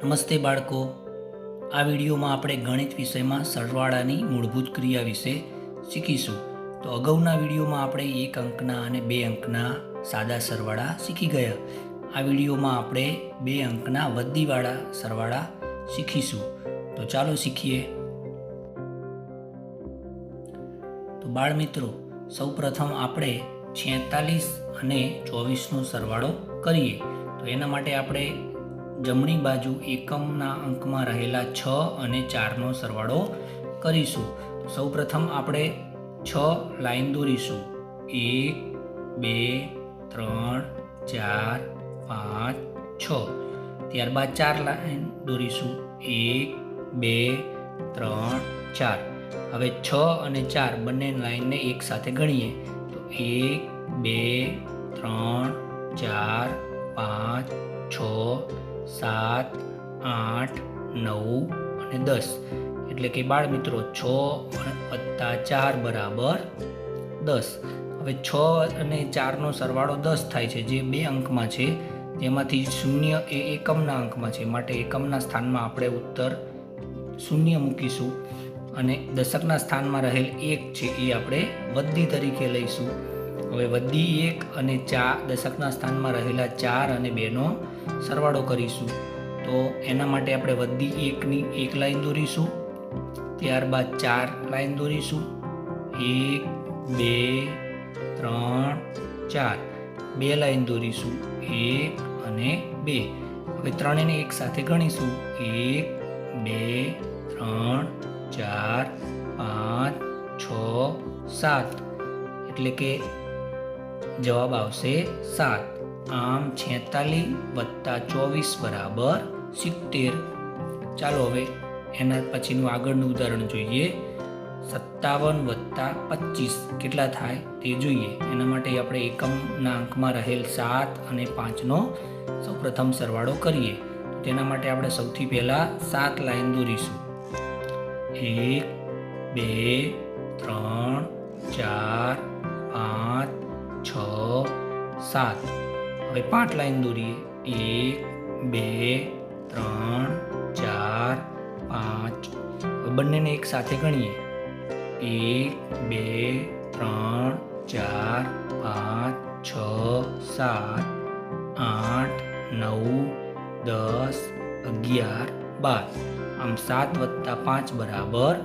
નમસ્તે બાળકો, આ વિડીયોમાં આપણે ગણિત વિષયમાં સરવાળાની મૂળભૂત ક્રિયા વિશે શીખીશું. તો અગાઉના વિડીયોમાં આપણે 1 અંકના અને 2 અંકના સાદા સરવાળા શીખી ગયા. આ વિડીયોમાં આપણે 2 અંકના વધીવાળા સરવાળા શીખીશું. તો ચાલો શીખીએ. તો બાળ મિત્રો, સૌપ્રથમ આપણે 46 અને 24નો સરવાળો કરીએ. તો એના માટે આપણે જમણી બાજુ એકમના અંકમાં રહેલા 6 અને 4નો સરવાળો કરીશું. સૌપ્રથમ આપણે 6 લાઈન દોરીશું. 1 2 3 4 5 6. ત્યારબાદ 4 લાઈન દોરીશું. 1 2 3 4. હવે 6 અને 4 બંને લાઈનને એક સાથે ગણીએ. તો 1 2 3 4 5 6 7 8 9 અને 10. એટલે કે બાળ મિત્રો 6 વત્તા 4 બરાબર 10. હવે 6 અને 4નો સરવાળો 10 થાય છે, જે 2 અંકમાં છે. તેમાંથી 0 એ એકમના અંકમાં છે, માટે એકમના સ્થાનમાં આપણે ઉત્તર 0 મૂકીશું. અને દશકના સ્થાનમાં રહેલ 1 છે એ આપણે વધી તરીકે લઈશું. હવે વધી 1 અને 4 દશકના સ્થાનમાં રહેલા 4 અને 2નો સરવાળો કરીશું. તો એના માટે આપણે વધી 1ની 1 લાઈન દોરીશું. ત્યારબાદ 4 લાઈન દોરીશું. 1 2 3 4. 2 લાઈન દોરીશું. 1 અને 2. હવે ત્રણેયને એક સાથે ગણીશું. 1 2 3 4 5 6 7. એટલે કે જવાબ આવશે 7. આમ 46 વત્તા 24 બરાબર 70. ચાલો હવે એના પછીનું આગળનું ઉદાહરણ જોઈએ. 57 વત્તા 25 કેટલા થાય તે જોઈએ. એના માટે આપણે એકમના અંકમાં રહેલ 7 અને 5નો સૌપ્રથમ સરવાળો કરીએ. તેના માટે આપણે સૌથી પહેલાં 7 લાઈન દોરીશું. 1 2 3 4 5 6 7. હવે 5 લાઈન દોરીએ. 1 2 3 4 5. હવે બંનેને એક સાથે ગણીએ. 1 2 3 4 5 6 7 8 9 10 11 12. આમ 7 વત્તા 5 બરાબર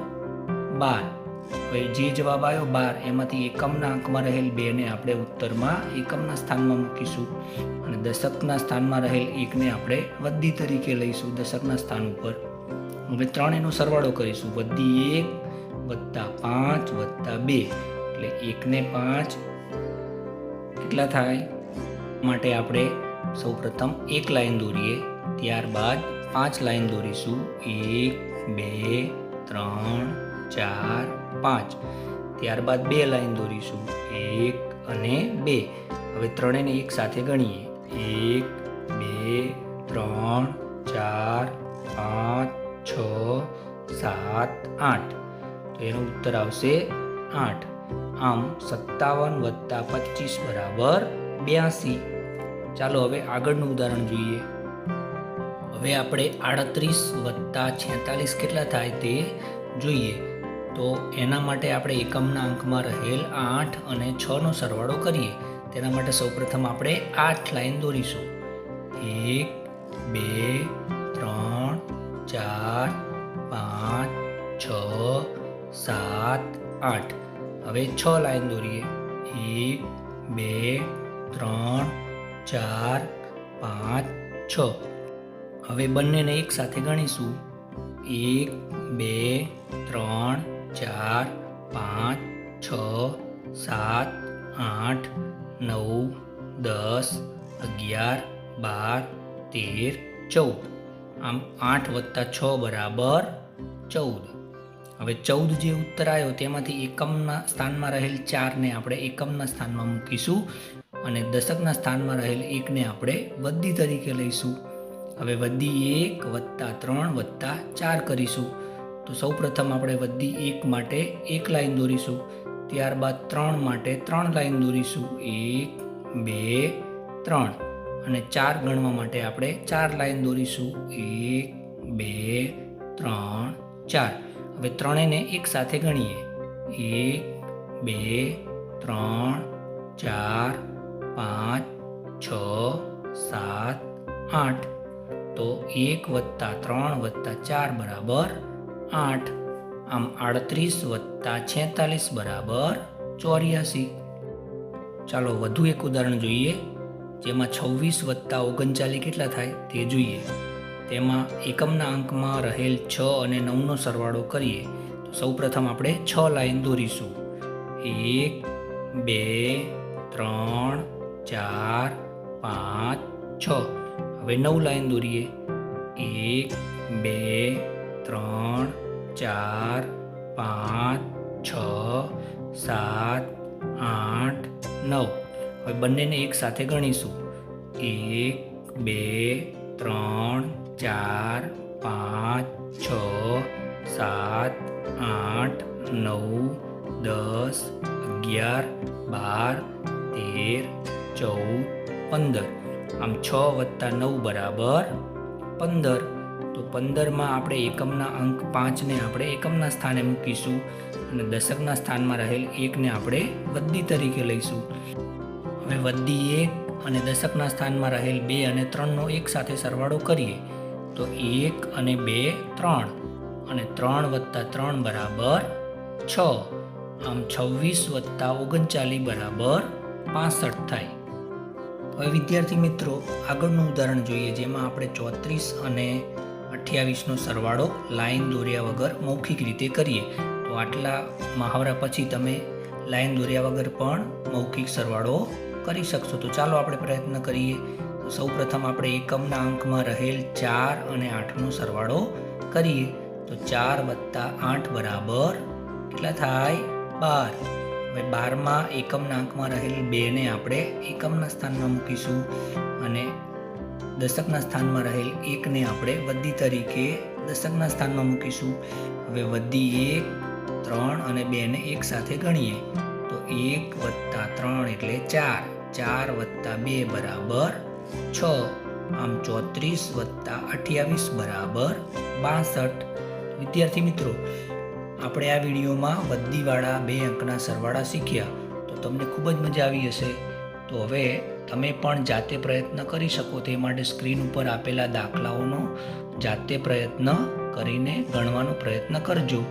12. હવે જે જવાબ આવ્યો 12, એમાંથી એકમના અંકમાં રહેલ 2ને આપણે ઉત્તરમાં એકમના સ્થાનમાં મૂકીશું. અને દશકના સ્થાનમાં રહેલ 1ને આપણે વધી તરીકે લઈશું દશકના સ્થાન ઉપર. હવે ત્રણેયનો સરવાળો કરીશું. વધી 1 વત્તા 5 વત્તા 2. એટલે 1 ને 5 કેટલા થાય? માટે આપણે સૌપ્રથમ 1 લાઈન દોરીએ. ત્યારબાદ 5 લાઈન દોરીશું. 1 2 3 4 5. ત્યારબાદ 2 લાઈન દોરીશું. 1 અને 2. હવે ત્રણેયને એક સાથે ગણીએ. 1 2 3 4 5 6 7 8. તો એનો ઉત્તર આવશે 8. આમ 57 વત્તા 25 બરાબર 82. ચાલો હવે આગળનું ઉદાહરણ જોઈએ. હવે આપણે 38 વત્તા 46 કેટલા થાય તે જોઈએ. તો એના માટે આપણે એકમના અંકમાં રહેલ 8 અને 6નો સરવાળો કરીએ. તેના માટે સૌપ્રથમ આપણે 8 લાઈન દોરીશું. 1 2 3 4 5 6 7 8. હવે 6 લાઈન દોરીએ. 1 2 3 4 5 6. હવે બંનેને એક સાથે ગણીશું. 1 2 3 4 5 6 7 8 9 10 11 12 13 14. આમ 8 વત્તા 6 બરાબર 14. હવે 14 જે ઉત્તર આવ્યો તેમાંથી એકમના સ્થાનમાં રહેલ 4ને આપણે એકમના સ્થાનમાં મૂકીશું. અને દશકના સ્થાનમાં રહેલ 1ને આપણે વધી તરીકે લઈશું. હવે વધી 1 વત્તા 3 વત્તા 4 કરીશું. તો સૌપ્રથમ આપણે વધી 1 માટે 1 લાઈન દોરીશું. ત્યારબાદ 3 માટે 3 લાઈન દોરીશું. 1 2 3. અને 4 ગણવા માટે આપણે 4 લાઈન દોરીશું. 1 2 3 4. હવે ત્રણેયને એક સાથે ગણીએ. 1 2 3 4 5 6 7 8. તો 1 + 3 + 4 બરાબર 8. આમ 38 + 46 બરાબર 84. ચાલો વધુ એક ઉદાહરણ જોઈએ, જેમાં 26 + 39 કેટલા થાય તે જોઈએ. તેમાં એકમના અંકમાં રહેલ 6 અને 9નો સરવાળો કરીએ. તો સૌપ્રથમ આપણે 6 લાઈન દોરીશું. 1 2 3 4 5 6. હવે 9 લાઈન દોરીએ. 1 2 3 4 5 6 7 8 9. હવે બંનેને એક સાથે ગણીશું. 1 2 3 4 5 6 7 8 9 10 11 12 13 14 15. આમ 6 + 9 બરાબર 15. તો 15માં આપણે એકમના અંક 5ને આપણે એકમના સ્થાને મૂકીશું અને દશકના સ્થાનમાં રહેલ 1ને આપણે વદ્દી તરીકે લઈશું. હવે વદ્દી 1 અને દશકના સ્થાનમાં રહેલ 2 અને 3નો એક સાથે સરવાળો કરીએ. તો 1 અને 2 3 અને 3 + 3 બરાબર 6. આમ 26 + 39 બરાબર 65 થાય. હવે વિદ્યાર્થી મિત્રો, આગળનું ઉદાહરણ જોઈએ, જેમાં આપણે 34 અને 28નો સરવાળો લાઈન દોર્યા વગર મૌખિક રીતે કરીએ. તો આટલા મહાવરા પછી તમે લાઈન દોર્યા વગર પણ મૌખિક સરવાળો કરી શકશો. તો ચાલો આપણે પ્રયત્ન કરીએ. તો સૌપ્રથમ આપણે એકમના અંકમાં રહેલ 4 અને 8નો સરવાળો કરીએ. તો 4 + 8 બરાબર કેટલા થાય? 12. હવે 12માં એકમના અંકમાં રહેલ 2ને આપણે એકમના સ્થાનમાં મૂકીશું અને દશકના સ્થાનમાં રહેલ 1ને આપણે વદ્દી તરીકે દશકના સ્થાનમાં મૂકીશું. હવે વદ્દી 1 3 અને 2ને એક સાથે ગણીએ. તો 1 + 3 એટલે 4. 4 + 2 બરાબર 6. આમ 34 + 28 બરાબર 62. વિદ્યાર્થી મિત્રો, આપણે આ વિડીયોમાં વદ્દીવાળા 2 અંકના સરવાળા શીખ્યા. તો તમને ખૂબ જ મજા આવી હશે. તો હવે તમે પણ જાતે પ્રયત્ન કરી શકો તે માટે સ્ક્રીન ઉપર આપેલા દાખલાઓનો જાતે પ્રયત્ન કરીને ગણવાનો પ્રયત્ન કરજો.